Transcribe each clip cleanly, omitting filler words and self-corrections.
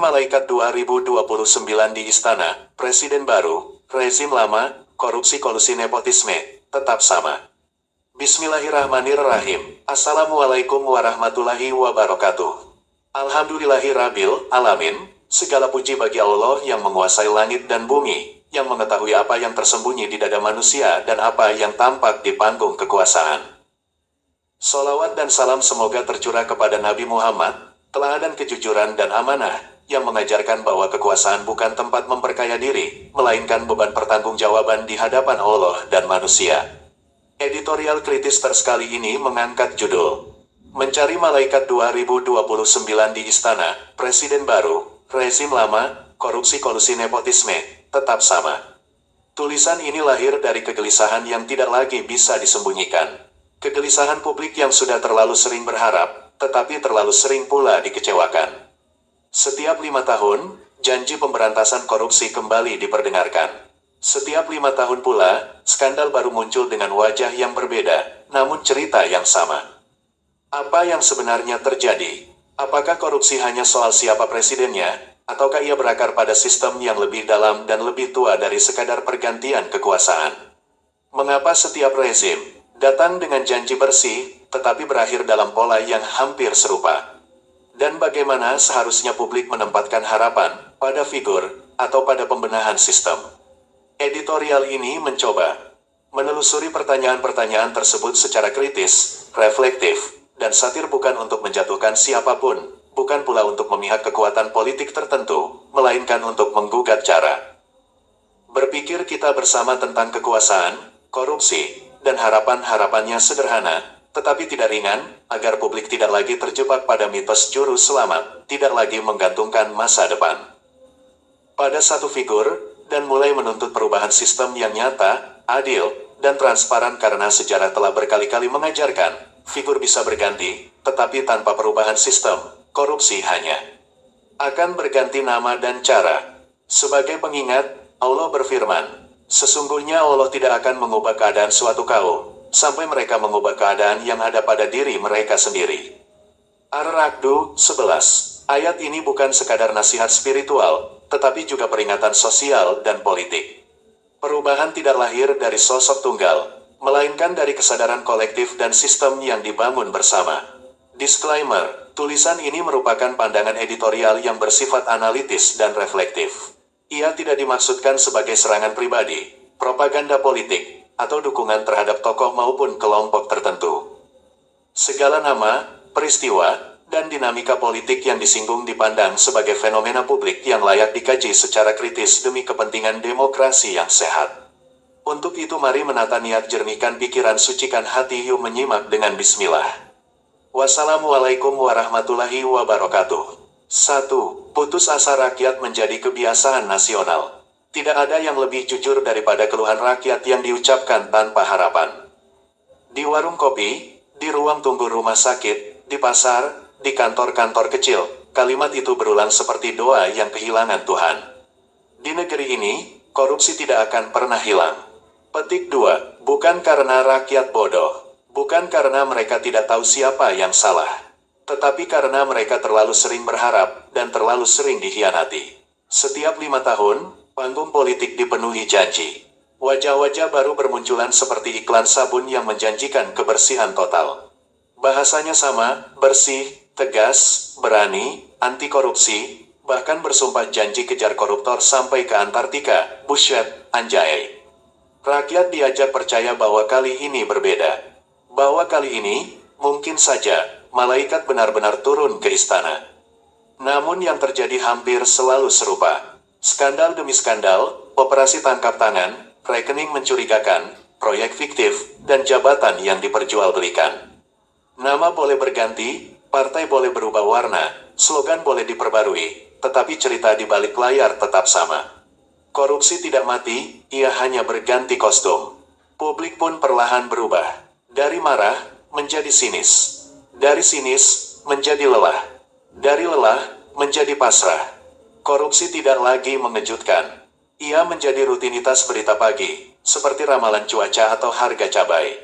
Malaikat 2029 di Istana, Presiden baru, rezim lama, korupsi kolusi nepotisme, tetap sama. Bismillahirrahmanirrahim. Assalamualaikum warahmatullahi wabarakatuh. Alhamdulillahirabbil alamin. Segala puji bagi Allah yang menguasai langit dan bumi, yang mengetahui apa yang tersembunyi di dada manusia dan apa yang tampak di panggung kekuasaan. Sholawat dan salam semoga tercurah kepada Nabi Muhammad, teladan kejujuran dan amanah, yang mengajarkan bahwa kekuasaan bukan tempat memperkaya diri, melainkan beban pertanggungjawaban di hadapan Allah dan manusia. Editorial kritis tersekali ini mengangkat judul Mencari Malaikat 2029 di Istana, Presiden baru, rezim lama, korupsi kolusi nepotisme, tetap sama. Tulisan ini lahir dari kegelisahan yang tidak lagi bisa disembunyikan. Kegelisahan publik yang sudah terlalu sering berharap, tetapi terlalu sering pula dikecewakan. Setiap 5 tahun, janji pemberantasan korupsi kembali diperdengarkan. Setiap 5 tahun pula, skandal baru muncul dengan wajah yang berbeda, namun cerita yang sama. Apa yang sebenarnya terjadi? Apakah korupsi hanya soal siapa presidennya, ataukah ia berakar pada sistem yang lebih dalam dan lebih tua dari sekadar pergantian kekuasaan? Mengapa setiap rezim datang dengan janji bersih, tetapi berakhir dalam pola yang hampir serupa? Dan bagaimana seharusnya publik menempatkan harapan pada figur atau pada pembenahan sistem? Editorial ini mencoba menelusuri pertanyaan-pertanyaan tersebut secara kritis, reflektif, dan satir, bukan untuk menjatuhkan siapapun, bukan pula untuk memihak kekuatan politik tertentu, melainkan untuk menggugat cara berpikir kita bersama tentang kekuasaan, korupsi, dan harapan-harapannya sederhana, tetapi tidak ringan, agar publik tidak lagi terjebak pada mitos juru selamat, tidak lagi menggantungkan masa depan pada satu figur, dan mulai menuntut perubahan sistem yang nyata, adil, dan transparan, karena sejarah telah berkali-kali mengajarkan, figur bisa berganti, tetapi tanpa perubahan sistem, korupsi hanya akan berganti nama dan cara. Sebagai pengingat, Allah berfirman, sesungguhnya Allah tidak akan mengubah keadaan suatu kaum, sampai mereka mengubah keadaan yang ada pada diri mereka sendiri. Ar-Ra'd 11. Ayat ini bukan sekadar nasihat spiritual, tetapi juga peringatan sosial dan politik. Perubahan tidak lahir dari sosok tunggal, melainkan dari kesadaran kolektif dan sistem yang dibangun bersama. Disclaimer, tulisan ini merupakan pandangan editorial yang bersifat analitis dan reflektif. Ia tidak dimaksudkan sebagai serangan pribadi, propaganda politik, atau dukungan terhadap tokoh maupun kelompok tertentu. Segala nama, peristiwa, dan dinamika politik yang disinggung dipandang sebagai fenomena publik yang layak dikaji secara kritis demi kepentingan demokrasi yang sehat. Untuk itu mari menata niat, jernihkan pikiran, sucikan hati, yuk menyimak dengan bismillah. Wassalamualaikum warahmatullahi wabarakatuh. 1. Putus asa rakyat menjadi kebiasaan nasional. Tidak ada yang lebih jujur daripada keluhan rakyat yang diucapkan tanpa harapan. Di warung kopi, di ruang tunggu rumah sakit, di pasar, di kantor-kantor kecil, kalimat itu berulang seperti doa yang kehilangan Tuhan. Di negeri ini, korupsi tidak akan pernah hilang. Petik 2. Bukan karena rakyat bodoh, bukan karena mereka tidak tahu siapa yang salah, tetapi karena mereka terlalu sering berharap, dan terlalu sering dikhianati. Setiap 5 tahun, panggung politik dipenuhi janji. Wajah-wajah baru bermunculan seperti iklan sabun yang menjanjikan kebersihan total. Bahasanya sama, bersih, tegas, berani, anti korupsi, bahkan bersumpah janji kejar koruptor sampai ke Antartika. Buset, anjay. Rakyat diajak percaya bahwa kali ini berbeda. Bahwa kali ini, mungkin saja, malaikat benar-benar turun ke istana. Namun yang terjadi hampir selalu serupa. Skandal demi skandal, operasi tangkap tangan, rekening mencurigakan, proyek fiktif, dan jabatan yang diperjualbelikan. Nama boleh berganti, partai boleh berubah warna, slogan boleh diperbarui, tetapi cerita di balik layar tetap sama. Korupsi tidak mati, ia hanya berganti kostum. Publik pun perlahan berubah. Dari marah, menjadi sinis. Dari sinis, menjadi lelah. Dari lelah, menjadi pasrah. Korupsi tidak lagi mengejutkan. Ia menjadi rutinitas berita pagi, seperti ramalan cuaca atau harga cabai.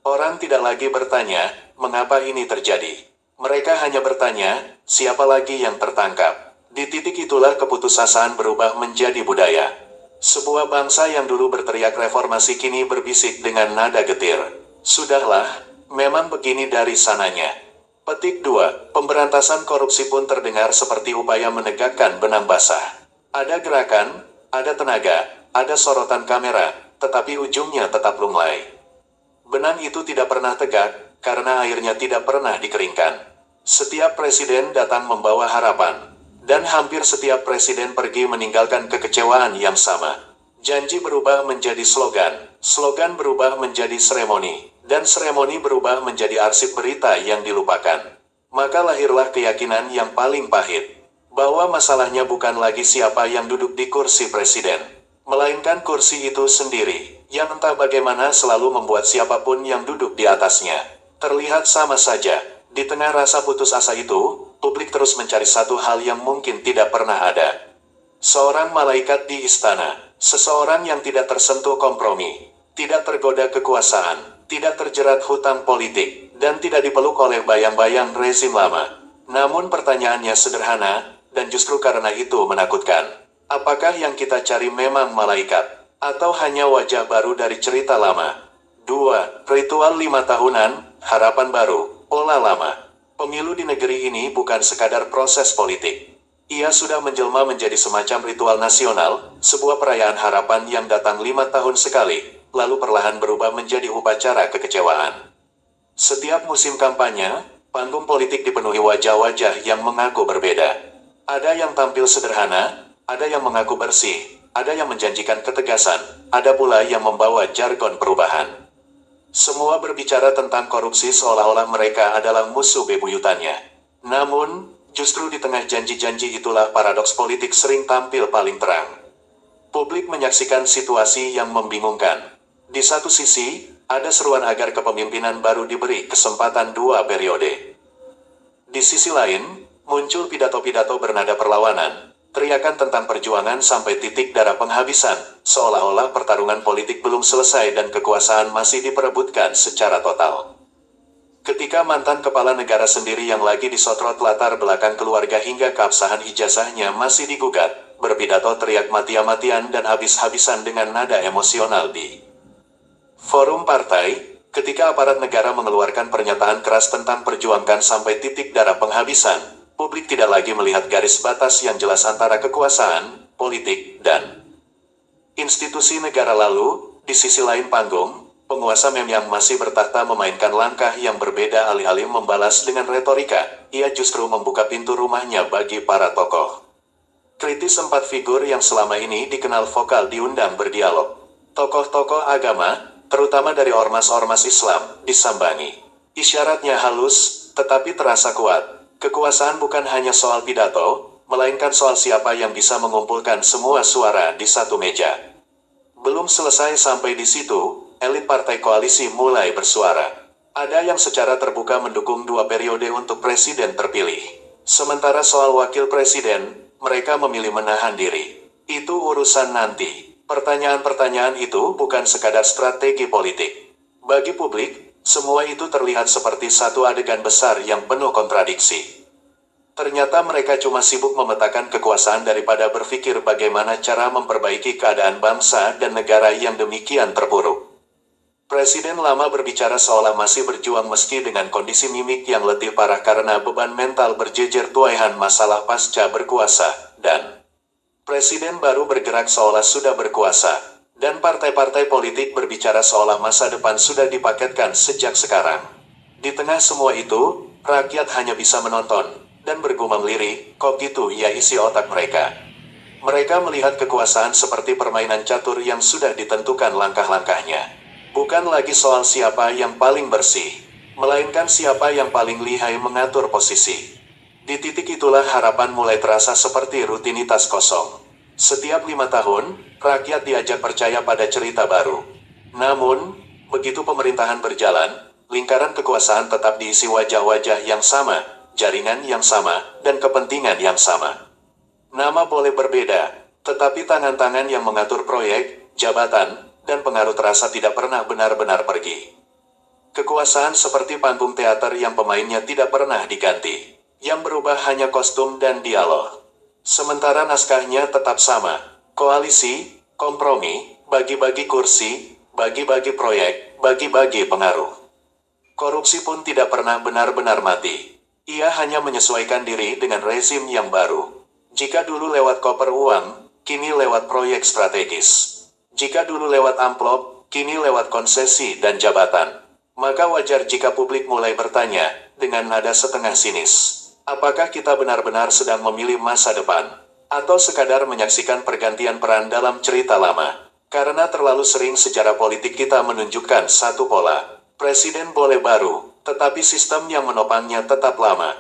Orang tidak lagi bertanya, mengapa ini terjadi? Mereka hanya bertanya, siapa lagi yang tertangkap? Di titik itulah keputusasaan berubah menjadi budaya. Sebuah bangsa yang dulu berteriak reformasi kini berbisik dengan nada getir. Sudahlah, memang begini dari sananya. Petik 2. Pemberantasan korupsi pun terdengar seperti upaya menegakkan benang basah. Ada gerakan, ada tenaga, ada sorotan kamera, tetapi ujungnya tetap lunglai. Benang itu tidak pernah tegak, karena airnya tidak pernah dikeringkan. Setiap presiden datang membawa harapan. Dan hampir setiap presiden pergi meninggalkan kekecewaan yang sama. Janji berubah menjadi slogan, slogan berubah menjadi seremoni, dan seremoni berubah menjadi arsip berita yang dilupakan. Maka lahirlah keyakinan yang paling pahit, bahwa masalahnya bukan lagi siapa yang duduk di kursi presiden, melainkan kursi itu sendiri, yang entah bagaimana selalu membuat siapapun yang duduk di atasnya terlihat sama saja. Di tengah rasa putus asa itu, publik terus mencari satu hal yang mungkin tidak pernah ada. Seorang malaikat di istana, seseorang yang tidak tersentuh kompromi, tidak tergoda kekuasaan, tidak terjerat hutang politik, dan tidak dipeluk oleh bayang-bayang rezim lama. Namun pertanyaannya sederhana, dan justru karena itu menakutkan. Apakah yang kita cari memang malaikat, atau hanya wajah baru dari cerita lama? 2. Ritual 5 tahunan, harapan baru. Pola lama. Pemilu di negeri ini bukan sekadar proses politik. Ia sudah menjelma menjadi semacam ritual nasional, sebuah perayaan harapan yang datang 5 tahun sekali, lalu perlahan berubah menjadi upacara kekecewaan. Setiap musim kampanye, panggung politik dipenuhi wajah-wajah yang mengaku berbeda. Ada yang tampil sederhana, ada yang mengaku bersih, ada yang menjanjikan ketegasan, ada pula yang membawa jargon perubahan. Semua berbicara tentang korupsi seolah-olah mereka adalah musuh bebuyutannya. Namun, justru di tengah janji-janji itulah paradoks politik sering tampil paling terang. Publik menyaksikan situasi yang membingungkan. Di satu sisi, ada seruan agar kepemimpinan baru diberi kesempatan 2 periode. Di sisi lain, muncul pidato-pidato bernada perlawanan, teriakan tentang perjuangan sampai titik darah penghabisan, seolah-olah pertarungan politik belum selesai dan kekuasaan masih diperebutkan secara total. Ketika mantan kepala negara sendiri yang lagi disotrot latar belakang keluarga hingga keabsahan ijazahnya masih digugat, berpidato teriak mati-matian dan habis-habisan dengan nada emosional di forum partai, ketika aparat negara mengeluarkan pernyataan keras tentang perjuangkan sampai titik darah penghabisan, publik tidak lagi melihat garis batas yang jelas antara kekuasaan, politik, dan institusi negara. Lalu, di sisi lain panggung, penguasa mem yang masih bertahta memainkan langkah yang berbeda. Alih-alih membalas dengan retorika, ia justru membuka pintu rumahnya bagi para tokoh kritis. 4 figur yang selama ini dikenal vokal diundang berdialog. Tokoh-tokoh agama, terutama dari ormas-ormas Islam, disambangi. Isyaratnya halus, tetapi terasa kuat. Kekuasaan bukan hanya soal pidato, melainkan soal siapa yang bisa mengumpulkan semua suara di satu meja. Belum selesai sampai di situ, elit partai koalisi mulai bersuara. Ada yang secara terbuka mendukung 2 periode untuk presiden terpilih. Sementara soal wakil presiden, mereka memilih menahan diri. Itu urusan nanti. Pertanyaan-pertanyaan itu bukan sekadar strategi politik. Bagi publik, semua itu terlihat seperti satu adegan besar yang penuh kontradiksi. Ternyata mereka cuma sibuk memetakan kekuasaan daripada berpikir bagaimana cara memperbaiki keadaan bangsa dan negara yang demikian terpuruk. Presiden lama berbicara seolah masih berjuang meski dengan kondisi mimik yang letih parah karena beban mental berjejer tuaihan masalah pasca berkuasa, dan presiden baru bergerak seolah sudah berkuasa. Dan partai-partai politik berbicara seolah masa depan sudah dipaketkan sejak sekarang. Di tengah semua itu, rakyat hanya bisa menonton, dan bergumam lirih, kok gitu ya isi otak mereka. Mereka melihat kekuasaan seperti permainan catur yang sudah ditentukan langkah-langkahnya. Bukan lagi soal siapa yang paling bersih, melainkan siapa yang paling lihai mengatur posisi. Di titik itulah harapan mulai terasa seperti rutinitas kosong. Setiap 5 tahun, rakyat diajak percaya pada cerita baru. Namun, begitu pemerintahan berjalan, lingkaran kekuasaan tetap diisi wajah-wajah yang sama, jaringan yang sama, dan kepentingan yang sama. Nama boleh berbeda, tetapi tangan-tangan yang mengatur proyek, jabatan, dan pengaruh terasa tidak pernah benar-benar pergi. Kekuasaan seperti panggung teater yang pemainnya tidak pernah diganti. Yang berubah hanya kostum dan dialog. Sementara naskahnya tetap sama. Koalisi, kompromi, bagi-bagi kursi, bagi-bagi proyek, bagi-bagi pengaruh. Korupsi pun tidak pernah benar-benar mati. Ia hanya menyesuaikan diri dengan rezim yang baru. Jika dulu lewat koper uang, kini lewat proyek strategis. Jika dulu lewat amplop, kini lewat konsesi dan jabatan. Maka wajar jika publik mulai bertanya, dengan nada setengah sinis. Apakah kita benar-benar sedang memilih masa depan? Atau sekadar menyaksikan pergantian peran dalam cerita lama? Karena terlalu sering sejarah politik kita menunjukkan satu pola. Presiden boleh baru, tetapi sistem yang menopangnya tetap lama.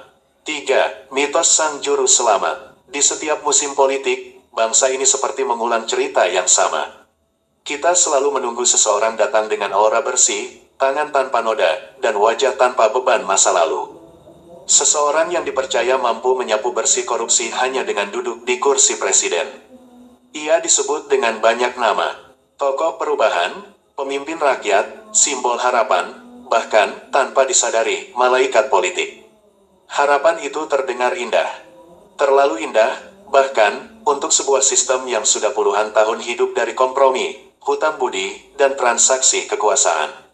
3. Mitos sang juru selamat. Di setiap musim politik, bangsa ini seperti mengulang cerita yang sama. Kita selalu menunggu seseorang datang dengan aura bersih, tangan tanpa noda, dan wajah tanpa beban masa lalu. Seseorang yang dipercaya mampu menyapu bersih korupsi hanya dengan duduk di kursi presiden. Ia disebut dengan banyak nama. Tokoh perubahan, pemimpin rakyat, simbol harapan, bahkan tanpa disadari, malaikat politik. Harapan itu terdengar indah. Terlalu indah, bahkan untuk sebuah sistem yang sudah puluhan tahun hidup dari kompromi, hutang budi, dan transaksi kekuasaan.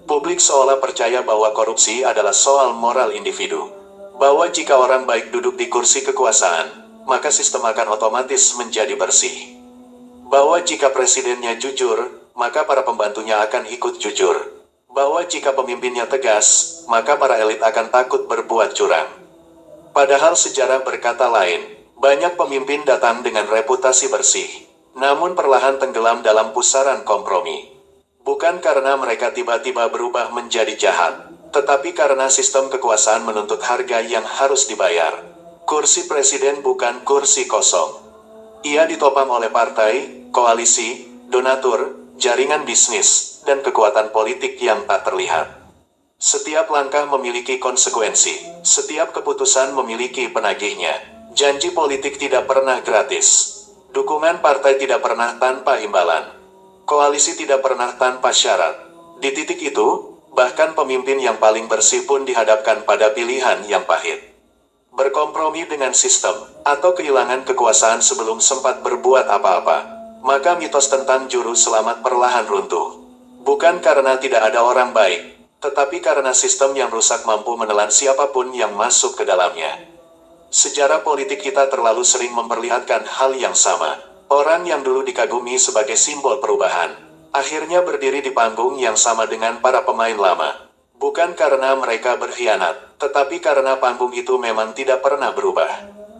Publik seolah percaya bahwa korupsi adalah soal moral individu. Bahwa jika orang baik duduk di kursi kekuasaan, maka sistem akan otomatis menjadi bersih. Bahwa jika presidennya jujur, maka para pembantunya akan ikut jujur. Bahwa jika pemimpinnya tegas, maka para elit akan takut berbuat curang. Padahal sejarah berkata lain, banyak pemimpin datang dengan reputasi bersih, namun perlahan tenggelam dalam pusaran kompromi. Bukan karena mereka tiba-tiba berubah menjadi jahat, tetapi karena sistem kekuasaan menuntut harga yang harus dibayar. Kursi presiden bukan kursi kosong. Ia ditopang oleh partai, koalisi, donatur, jaringan bisnis, dan kekuatan politik yang tak terlihat. Setiap langkah memiliki konsekuensi, setiap keputusan memiliki penagihnya. Janji politik tidak pernah gratis. Dukungan partai tidak pernah tanpa imbalan. Koalisi tidak pernah tanpa syarat. Di titik itu, bahkan pemimpin yang paling bersih pun dihadapkan pada pilihan yang pahit. Berkompromi dengan sistem, atau kehilangan kekuasaan sebelum sempat berbuat apa-apa. Maka mitos tentang juru selamat perlahan runtuh. Bukan karena tidak ada orang baik, tetapi karena sistem yang rusak mampu menelan siapapun yang masuk ke dalamnya. Sejarah politik kita terlalu sering memperlihatkan hal yang sama. Orang yang dulu dikagumi sebagai simbol perubahan, akhirnya berdiri di panggung yang sama dengan para pemain lama. Bukan karena mereka berkhianat, tetapi karena panggung itu memang tidak pernah berubah.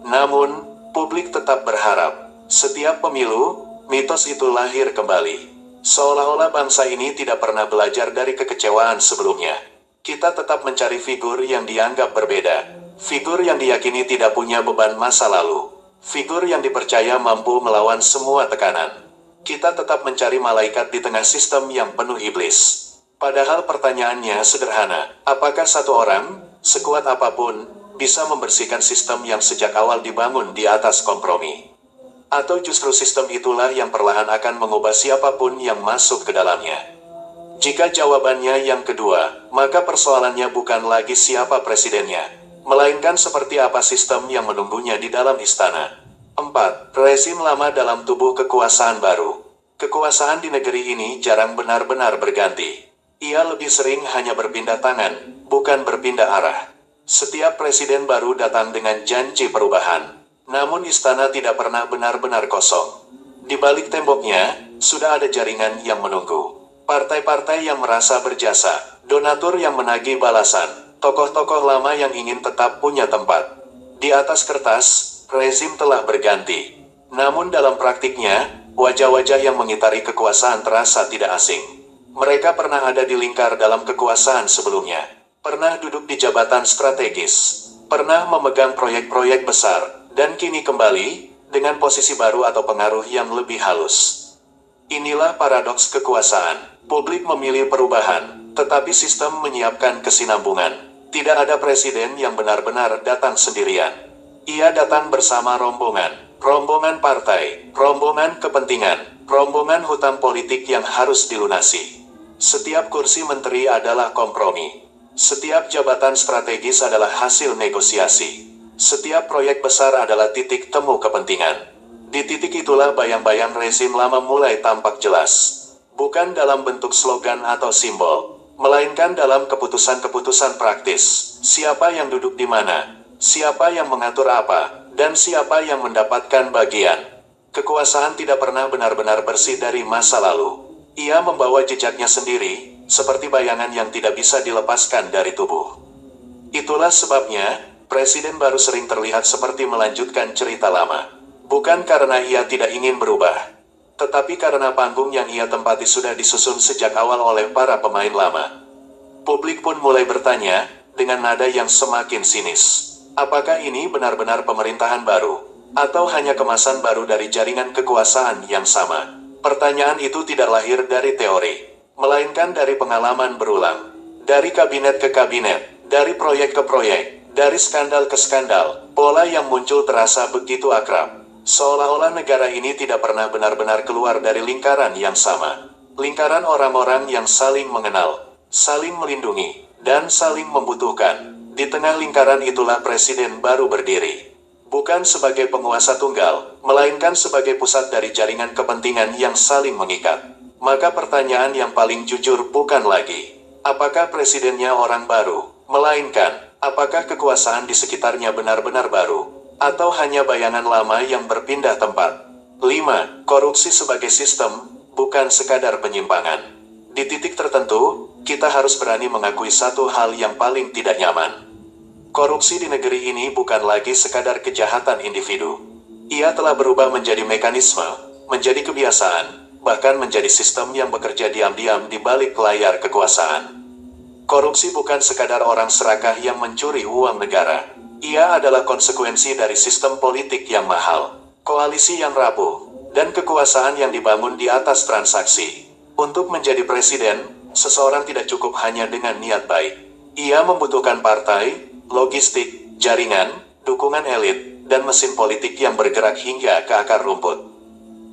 Namun, publik tetap berharap. Setiap pemilu, mitos itu lahir kembali. Seolah-olah bangsa ini tidak pernah belajar dari kekecewaan sebelumnya. Kita tetap mencari figur yang dianggap berbeda. Figur yang diyakini tidak punya beban masa lalu. Figur yang dipercaya mampu melawan semua tekanan. Kita tetap mencari malaikat di tengah sistem yang penuh iblis. Padahal pertanyaannya sederhana, apakah satu orang, sekuat apapun, bisa membersihkan sistem yang sejak awal dibangun di atas kompromi? Atau justru sistem itulah yang perlahan akan mengubah siapapun yang masuk ke dalamnya? Jika jawabannya yang kedua, maka persoalannya bukan lagi siapa presidennya, melainkan seperti apa sistem yang menunggunya di dalam istana. 4. Rezim lama dalam tubuh kekuasaan baru. Kekuasaan di negeri ini jarang benar-benar berganti. Ia lebih sering hanya berpindah tangan, bukan berpindah arah. Setiap presiden baru datang dengan janji perubahan. Namun istana tidak pernah benar-benar kosong. Di balik temboknya, sudah ada jaringan yang menunggu. Partai-partai yang merasa berjasa, donatur yang menagih balasan, tokoh-tokoh lama yang ingin tetap punya tempat. Di atas kertas, rezim telah berganti. Namun dalam praktiknya, wajah-wajah yang mengitari kekuasaan terasa tidak asing. Mereka pernah ada di lingkar dalam kekuasaan sebelumnya. Pernah duduk di jabatan strategis. Pernah memegang proyek-proyek besar. Dan kini kembali, dengan posisi baru atau pengaruh yang lebih halus. Inilah paradoks kekuasaan. Publik memilih perubahan, tetapi sistem menyiapkan kesinambungan. Tidak ada presiden yang benar-benar datang sendirian. Ia datang bersama rombongan. Rombongan partai, rombongan kepentingan, rombongan hutang politik yang harus dilunasi. Setiap kursi menteri adalah kompromi. Setiap jabatan strategis adalah hasil negosiasi. Setiap proyek besar adalah titik temu kepentingan. Di titik itulah bayang-bayang rezim lama mulai tampak jelas. Bukan dalam bentuk slogan atau simbol, melainkan dalam keputusan-keputusan praktis. Siapa yang duduk di mana, siapa yang mengatur apa, dan siapa yang mendapatkan bagian. Kekuasaan tidak pernah benar-benar bersih dari masa lalu. Ia membawa jejaknya sendiri, seperti bayangan yang tidak bisa dilepaskan dari tubuh. Itulah sebabnya, presiden baru sering terlihat seperti melanjutkan cerita lama. Bukan karena ia tidak ingin berubah, tetapi karena panggung yang ia tempati sudah disusun sejak awal oleh para pemain lama. Publik pun mulai bertanya, dengan nada yang semakin sinis. Apakah ini benar-benar pemerintahan baru? Atau hanya kemasan baru dari jaringan kekuasaan yang sama? Pertanyaan itu tidak lahir dari teori, melainkan dari pengalaman berulang. Dari kabinet ke kabinet, dari proyek ke proyek, dari skandal ke skandal, pola yang muncul terasa begitu akrab. Seolah-olah negara ini tidak pernah benar-benar keluar dari lingkaran yang sama. Lingkaran orang-orang yang saling mengenal, saling melindungi, dan saling membutuhkan. Di tengah lingkaran itulah presiden baru berdiri. Bukan sebagai penguasa tunggal, melainkan sebagai pusat dari jaringan kepentingan yang saling mengikat. Maka pertanyaan yang paling jujur bukan lagi, apakah presidennya orang baru, melainkan, apakah kekuasaan di sekitarnya benar-benar baru, atau hanya bayangan lama yang berpindah tempat. 5. Korupsi sebagai sistem, bukan sekadar penyimpangan. Di titik tertentu, kita harus berani mengakui satu hal yang paling tidak nyaman. Korupsi di negeri ini bukan lagi sekadar kejahatan individu. Ia telah berubah menjadi mekanisme, menjadi kebiasaan, bahkan menjadi sistem yang bekerja diam-diam di balik layar kekuasaan. Korupsi bukan sekadar orang serakah yang mencuri uang negara. Ia adalah konsekuensi dari sistem politik yang mahal, koalisi yang rapuh, dan kekuasaan yang dibangun di atas transaksi. Untuk menjadi presiden, seseorang tidak cukup hanya dengan niat baik. Ia membutuhkan partai, logistik, jaringan, dukungan elit, dan mesin politik yang bergerak hingga ke akar rumput.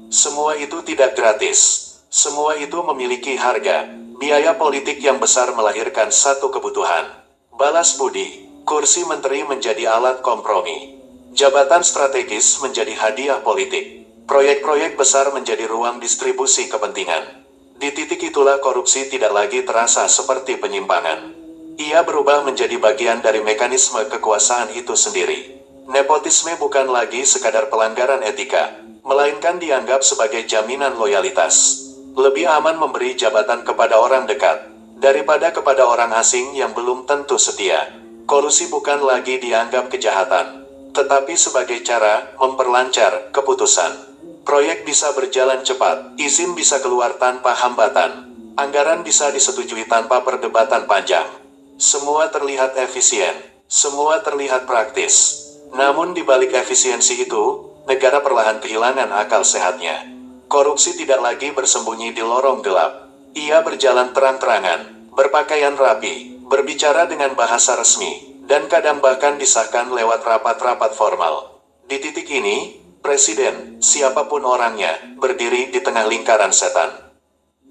Semua itu tidak gratis. Semua itu memiliki harga. Biaya politik yang besar melahirkan satu kebutuhan: balas budi. Kursi menteri menjadi alat kompromi. Jabatan strategis menjadi hadiah politik. Proyek-proyek besar menjadi ruang distribusi kepentingan. Di titik itulah korupsi tidak lagi terasa seperti penyimpangan. Ia berubah menjadi bagian dari mekanisme kekuasaan itu sendiri. Nepotisme bukan lagi sekadar pelanggaran etika, melainkan dianggap sebagai jaminan loyalitas. Lebih aman memberi jabatan kepada orang dekat, daripada kepada orang asing yang belum tentu setia. Kolusi bukan lagi dianggap kejahatan, tetapi sebagai cara memperlancar keputusan. Proyek bisa berjalan cepat, izin bisa keluar tanpa hambatan, anggaran bisa disetujui tanpa perdebatan panjang. Semua terlihat efisien, semua terlihat praktis. Namun di balik efisiensi itu, negara perlahan kehilangan akal sehatnya. Korupsi tidak lagi bersembunyi di lorong gelap. Ia berjalan terang-terangan, berpakaian rapi, berbicara dengan bahasa resmi, dan kadang bahkan disahkan lewat rapat-rapat formal. Di titik ini, presiden, siapapun orangnya, berdiri di tengah lingkaran setan.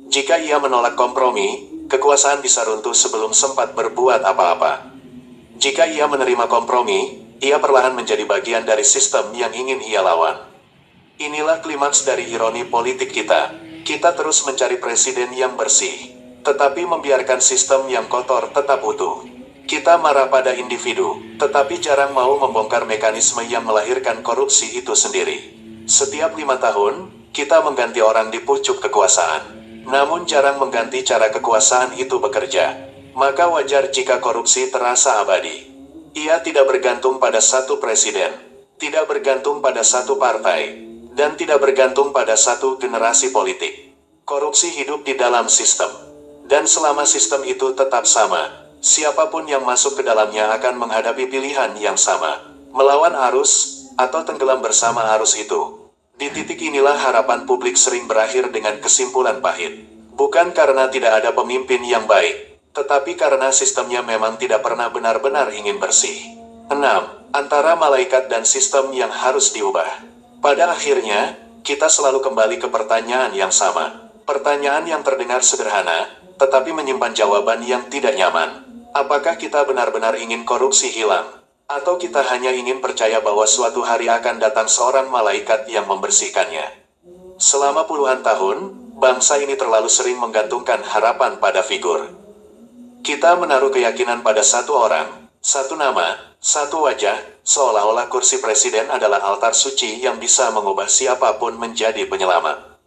Jika ia menolak kompromi, kekuasaan bisa runtuh sebelum sempat berbuat apa-apa. Jika ia menerima kompromi, ia perlahan menjadi bagian dari sistem yang ingin ia lawan. Inilah klimaks dari ironi politik kita. Kita terus mencari presiden yang bersih, tetapi membiarkan sistem yang kotor tetap utuh. Kita marah pada individu, tetapi jarang mau membongkar mekanisme yang melahirkan korupsi itu sendiri. Setiap 5 tahun, kita mengganti orang di pucuk kekuasaan, namun jarang mengganti cara kekuasaan itu bekerja. Maka wajar jika korupsi terasa abadi. Ia tidak bergantung pada satu presiden, tidak bergantung pada satu partai, dan tidak bergantung pada satu generasi politik. Korupsi hidup di dalam sistem. Dan selama sistem itu tetap sama, siapapun yang masuk ke dalamnya akan menghadapi pilihan yang sama, melawan arus, atau tenggelam bersama arus itu. Di titik inilah harapan publik sering berakhir dengan kesimpulan pahit. Bukan karena tidak ada pemimpin yang baik, tetapi karena sistemnya memang tidak pernah benar-benar ingin bersih. 6. Antara malaikat dan sistem yang harus diubah. Pada akhirnya, kita selalu kembali ke pertanyaan yang sama. Pertanyaan yang terdengar sederhana, tetapi menyimpan jawaban yang tidak nyaman. Apakah kita benar-benar ingin korupsi hilang? Atau kita hanya ingin percaya bahwa suatu hari akan datang seorang malaikat yang membersihkannya? Selama puluhan tahun, bangsa ini terlalu sering menggantungkan harapan pada figur. Kita menaruh keyakinan pada satu orang, satu nama, satu wajah, seolah-olah kursi presiden adalah altar suci yang bisa mengubah siapapun menjadi penyelamat.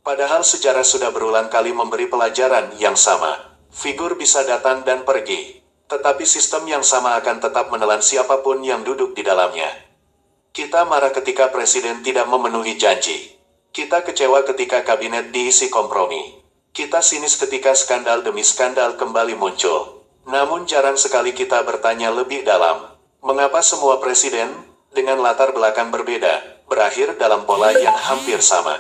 Padahal sejarah sudah berulang kali memberi pelajaran yang sama. Figur bisa datang dan pergi, tetapi sistem yang sama akan tetap menelan siapapun yang duduk di dalamnya. Kita marah ketika presiden tidak memenuhi janji. Kita kecewa ketika kabinet diisi kompromi. Kita sinis ketika skandal demi skandal kembali muncul. Namun jarang sekali kita bertanya lebih dalam. Mengapa semua presiden, dengan latar belakang berbeda, berakhir dalam pola yang hampir sama?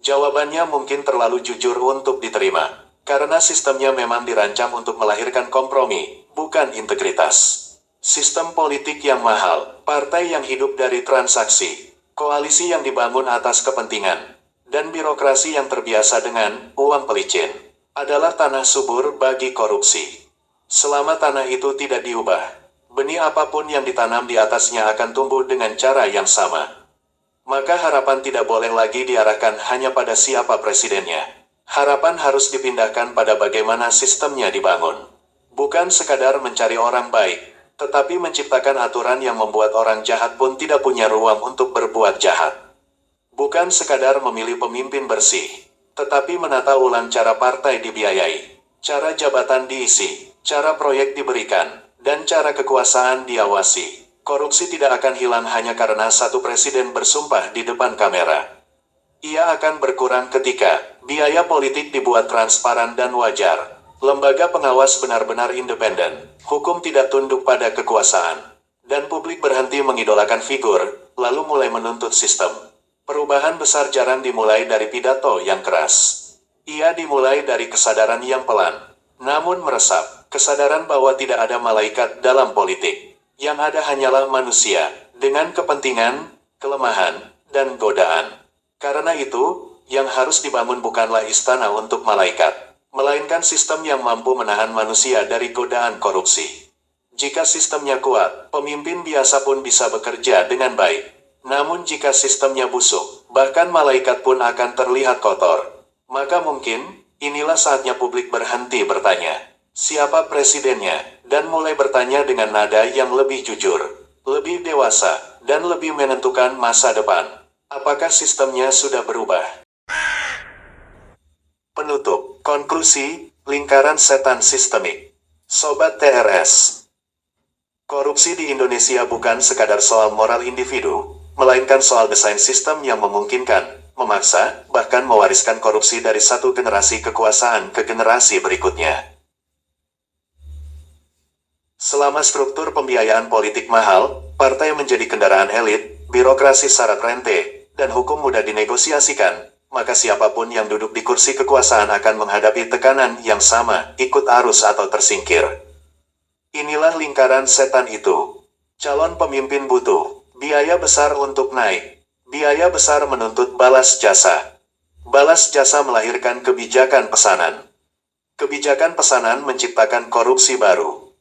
Jawabannya mungkin terlalu jujur untuk diterima. Karena sistemnya memang dirancang untuk melahirkan kompromi, bukan integritas. Sistem politik yang mahal, partai yang hidup dari transaksi, koalisi yang dibangun atas kepentingan, dan birokrasi yang terbiasa dengan uang pelicin, adalah tanah subur bagi korupsi. Selama tanah itu tidak diubah, benih apapun yang ditanam di atasnya akan tumbuh dengan cara yang sama. Maka harapan tidak boleh lagi diarahkan hanya pada siapa presidennya. Harapan harus dipindahkan pada bagaimana sistemnya dibangun. Bukan sekadar mencari orang baik, tetapi menciptakan aturan yang membuat orang jahat pun tidak punya ruang untuk berbuat jahat. Bukan sekadar memilih pemimpin bersih, tetapi menata ulang cara partai dibiayai, cara jabatan diisi, cara proyek diberikan, dan cara kekuasaan diawasi. Korupsi tidak akan hilang hanya karena satu presiden bersumpah di depan kamera. Ia akan berkurang ketika biaya politik dibuat transparan dan wajar, lembaga pengawas benar-benar independen, hukum tidak tunduk pada kekuasaan, dan publik berhenti mengidolakan figur, lalu mulai menuntut sistem. Perubahan besar jarang dimulai dari pidato yang keras. Ia dimulai dari kesadaran yang pelan, namun meresap, kesadaran bahwa tidak ada malaikat dalam politik. Yang ada hanyalah manusia, dengan kepentingan, kelemahan, dan godaan. Karena itu, yang harus dibangun bukanlah istana untuk malaikat, melainkan sistem yang mampu menahan manusia dari godaan korupsi. Jika sistemnya kuat, pemimpin biasa pun bisa bekerja dengan baik. Namun jika sistemnya busuk, bahkan malaikat pun akan terlihat kotor. Maka mungkin, inilah saatnya publik berhenti bertanya, siapa presidennya, dan mulai bertanya dengan nada yang lebih jujur, lebih dewasa, dan lebih menentukan masa depan. Apakah sistemnya sudah berubah? Penutup, konklusi, lingkaran setan sistemik. Sobat TRS, korupsi di Indonesia bukan sekadar soal moral individu, melainkan soal desain sistem yang memungkinkan, memaksa, bahkan mewariskan korupsi dari satu generasi kekuasaan ke generasi berikutnya. Selama struktur pembiayaan politik mahal, partai menjadi kendaraan elit, birokrasi syarat rente, dan hukum mudah dinegosiasikan, maka siapapun yang duduk di kursi kekuasaan akan menghadapi tekanan yang sama, ikut arus atau tersingkir. Inilah lingkaran setan itu. Calon pemimpin butuh biaya besar untuk naik. Biaya besar menuntut balas jasa. Balas jasa melahirkan kebijakan pesanan. Kebijakan pesanan menciptakan korupsi baru.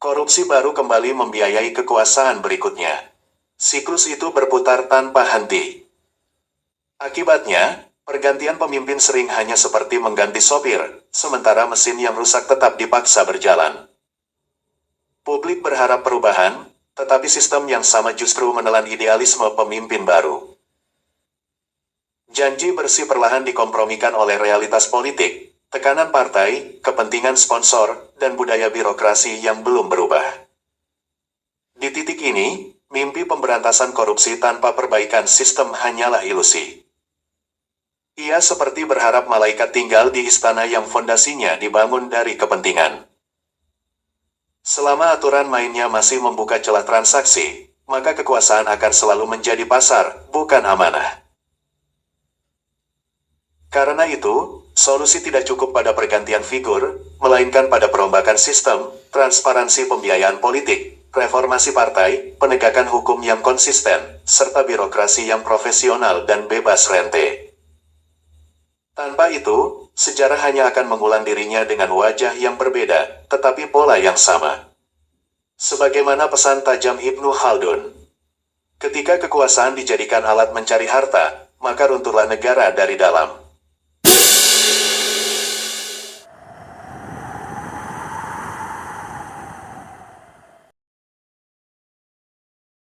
Korupsi baru kembali membiayai kekuasaan berikutnya. Siklus itu berputar tanpa henti. Akibatnya, pergantian pemimpin sering hanya seperti mengganti sopir, sementara mesin yang rusak tetap dipaksa berjalan. Publik berharap perubahan, tetapi sistem yang sama justru menelan idealisme pemimpin baru. Janji bersih perlahan dikompromikan oleh realitas politik, tekanan partai, kepentingan sponsor, dan budaya birokrasi yang belum berubah. Di titik ini, mimpi pemberantasan korupsi tanpa perbaikan sistem hanyalah ilusi. Ia seperti berharap malaikat tinggal di istana yang fondasinya dibangun dari kepentingan. Selama aturan mainnya masih membuka celah transaksi, maka kekuasaan akan selalu menjadi pasar, bukan amanah. Karena itu, solusi tidak cukup pada pergantian figur, melainkan pada perombakan sistem, transparansi pembiayaan politik, reformasi partai, penegakan hukum yang konsisten, serta birokrasi yang profesional dan bebas rente. Tanpa itu, sejarah hanya akan mengulang dirinya dengan wajah yang berbeda, tetapi pola yang sama. Sebagaimana pesan tajam Ibnu Khaldun, ketika kekuasaan dijadikan alat mencari harta, maka runtuhlah negara dari dalam.